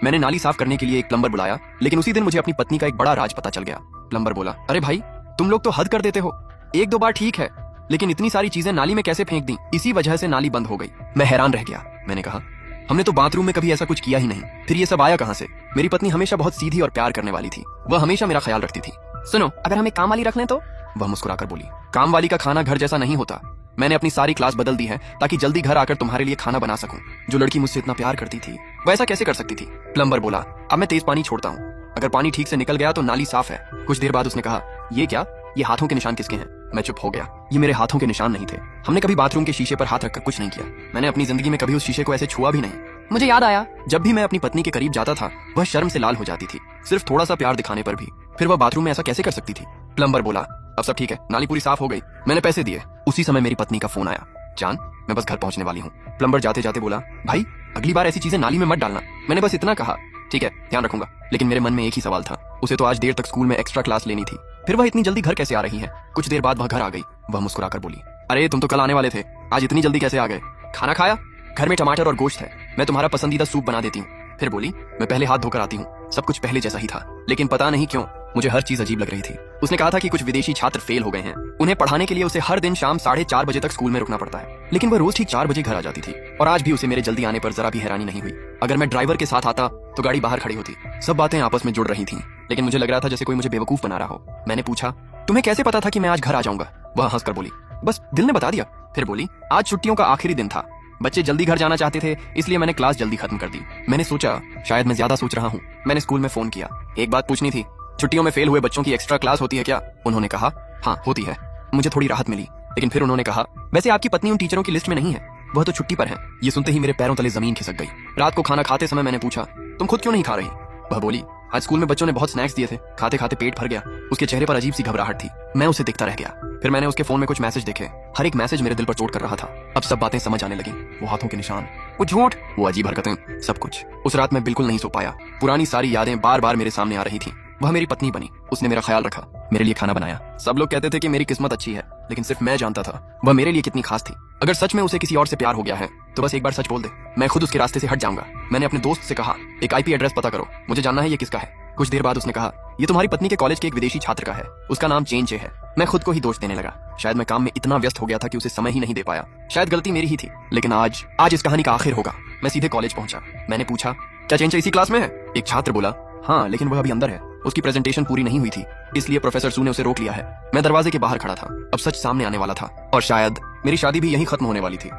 मैंने नाली साफ करने के लिए एक प्लम्बर बुलाया, लेकिन उसी दिन मुझे अपनी पत्नी का एक बड़ा राज पता चल गया। प्लम्बर बोला, अरे भाई तुम लोग तो हद कर देते हो, एक दो बार ठीक है, लेकिन इतनी सारी चीजें नाली में कैसे फेंक दी? इसी वजह से नाली बंद हो गई। मैं हैरान रह गया। मैंने कहा, हमने तो बाथरूम में कभी ऐसा कुछ किया ही नहीं, फिर ये सब आया कहाँ से? मेरी पत्नी हमेशा बहुत सीधी और प्यार करने वाली थी। वह हमेशा मेरा ख्याल रखती थी। सुनो, अगर हमें काम वाली रख लें तो? वह मुस्कुराकर बोली, काम वाली का खाना घर जैसा नहीं होता। मैंने अपनी सारी क्लास बदल दी है ताकि जल्दी घर आकर तुम्हारे लिए खाना बना सकूं। जो लड़की मुझसे इतना प्यार करती थी वह ऐसा कैसे कर सकती थी? प्लम्बर बोला, अब मैं तेज पानी छोड़ता हूँ, अगर पानी ठीक से निकल गया तो नाली साफ है। कुछ देर बाद उसने कहा, ये क्या? ये हाथों के निशान किसके हैं? मैं चुप हो गया। ये मेरे हाथों के निशान नहीं थे। हमने कभी बाथरूम के शीशे पर हाथ रखकर कुछ नहीं किया। मैंने अपनी जिंदगी में कभी उस शीशे को ऐसे छुआ भी नहीं। मुझे याद आया, जब भी मैं अपनी पत्नी के करीब जाता था वह शर्म से लाल हो जाती थी, सिर्फ थोड़ा सा प्यार दिखाने पर भी। फिर वह बाथरूम में ऐसा कैसे कर सकती थी? प्लम्बर बोला, अब सब ठीक है, नाली पूरी साफ हो गई, मैंने पैसे दिए। उसी समय मेरी पत्नी का फोन आया, जान मैं बस घर पहुंचने वाली हूँ। प्लम्बर जाते जाते बोला, भाई अगली बार ऐसी चीजें नाली में मत डालना। मैंने बस इतना कहा, ठीक है ध्यान रखूंगा। लेकिन मेरे मन में एक ही सवाल था, उसे तो आज देर तक स्कूल में एक्स्ट्रा क्लास लेनी थी, फिर वह इतनी जल्दी घर कैसे आ रही है? कुछ देर बाद वह घर आ गई। वह मुस्कुराकर बोली, अरे तुम तो कल आने वाले थे, आज इतनी जल्दी कैसे आ गए? खाना खाया? घर में टमाटर और गोश्त है, मैं तुम्हारा पसंदीदा सूप बना देती हूँ। फिर बोली, मैं पहले हाथ धोकर आती हूँ। सब कुछ पहले जैसा ही था, लेकिन पता नहीं क्यों मुझे हर चीज अजीब लग रही थी। उसने कहा था कि कुछ विदेशी छात्र फेल हो गए हैं, उन्हें पढ़ाने के लिए उसे हर दिन शाम 4:30 बजे तक स्कूल में रुकना पड़ता है, लेकिन वह रोज ठीक 4 बजे घर आ जाती थी। और आज भी उसे मेरे जल्दी आने पर जरा भी हैरानी नहीं हुई। अगर मैं ड्राइवर के साथ आता तो गाड़ी बाहर खड़ी होती। सब बातें आपस में जुड़ रही थी, लेकिन मुझे लग रहा था जैसे कोई मुझे बेवकूफ बना रहा हो। मैंने पूछा, तुम्हें कैसे पता था कि मैं आज घर आ जाऊंगा? वह हंसकर बोली, बस दिल ने बता दिया। फिर बोली, आज छुट्टियों का आखिरी दिन था, बच्चे जल्दी घर जाना चाहते थे, इसलिए मैंने क्लास जल्दी खत्म कर दी। मैंने सोचा शायद मैं ज्यादा सोच रहा हूँ। मैंने स्कूल में फोन किया, एक बात पूछनी थी, छुट्टियों में फेल हुए बच्चों की एक्स्ट्रा क्लास होती है क्या? उन्होंने कहा, हाँ होती है। मुझे थोड़ी राहत मिली, लेकिन फिर उन्होंने कहा, वैसे आपकी पत्नी उन टीचरों की लिस्ट में नहीं है, वह तो छुट्टी पर है। ये सुनते ही मेरे पैरों तले जमीन खिसक गई। रात को खाना खाते समय मैंने पूछा, तुम खुद क्यों नहीं खा रही? वह बोली, आज स्कूल में बच्चों ने बहुत स्नैक्स दिए थे, खाते खाते पेट भर गया। उसके चेहरे पर अजीब सी घबराहट थी। मैं उसे देखता रह गया। फिर मैंने उसके फोन में कुछ मैसेज देखे, हर एक मैसेज मेरे दिल पर चोट कर रहा था। अब सब बातें समझ आने लगी। वो हाथों के निशान, वो झूठ, वो अजीब हरकतें, सब कुछ। उस रात मैं बिल्कुल नहीं सो पाया। पुरानी सारी यादें बार बार मेरे सामने आ रही थी। वह मेरी पत्नी बनी, उसने मेरा ख्याल रखा, मेरे लिए खाना बनाया। सब लोग कहते थे कि मेरी किस्मत अच्छी है, लेकिन सिर्फ मैं जानता था वह मेरे लिए कितनी खास थी। अगर सच में उसे किसी और से प्यार हो गया है तो बस एक बार सच बोल दे, मैं खुद उसके रास्ते से हट जाऊंगा। मैंने अपने दोस्त से कहा, एक IP एड्रेस पता करो, मुझे जानना है ये किसका है। कुछ देर बाद उसने कहा, ये तुम्हारी पत्नी के कॉलेज के एक विदेशी छात्र का है, उसका नाम चेंचे है। मैं खुद को ही दोष देने लगा। शायद मैं काम में इतना व्यस्त हो गया था कि उसे समय ही नहीं दे पाया। शायद गलती मेरी ही थी, लेकिन आज इस कहानी का आखिर होगा। मैं सीधे कॉलेज पहुंचा। मैंने पूछा, क्या चेंचे इसी क्लास में है? एक छात्र बोला, हाँ, लेकिन वह अभी अंदर है, उसकी प्रेजेंटेशन पूरी नहीं हुई थी, इसलिए प्रोफेसर सू ने उसे रोक लिया है। मैं दरवाजे के बाहर खड़ा था। अब सच सामने आने वाला था, और शायद मेरी शादी भी यहीं खत्म होने वाली थी।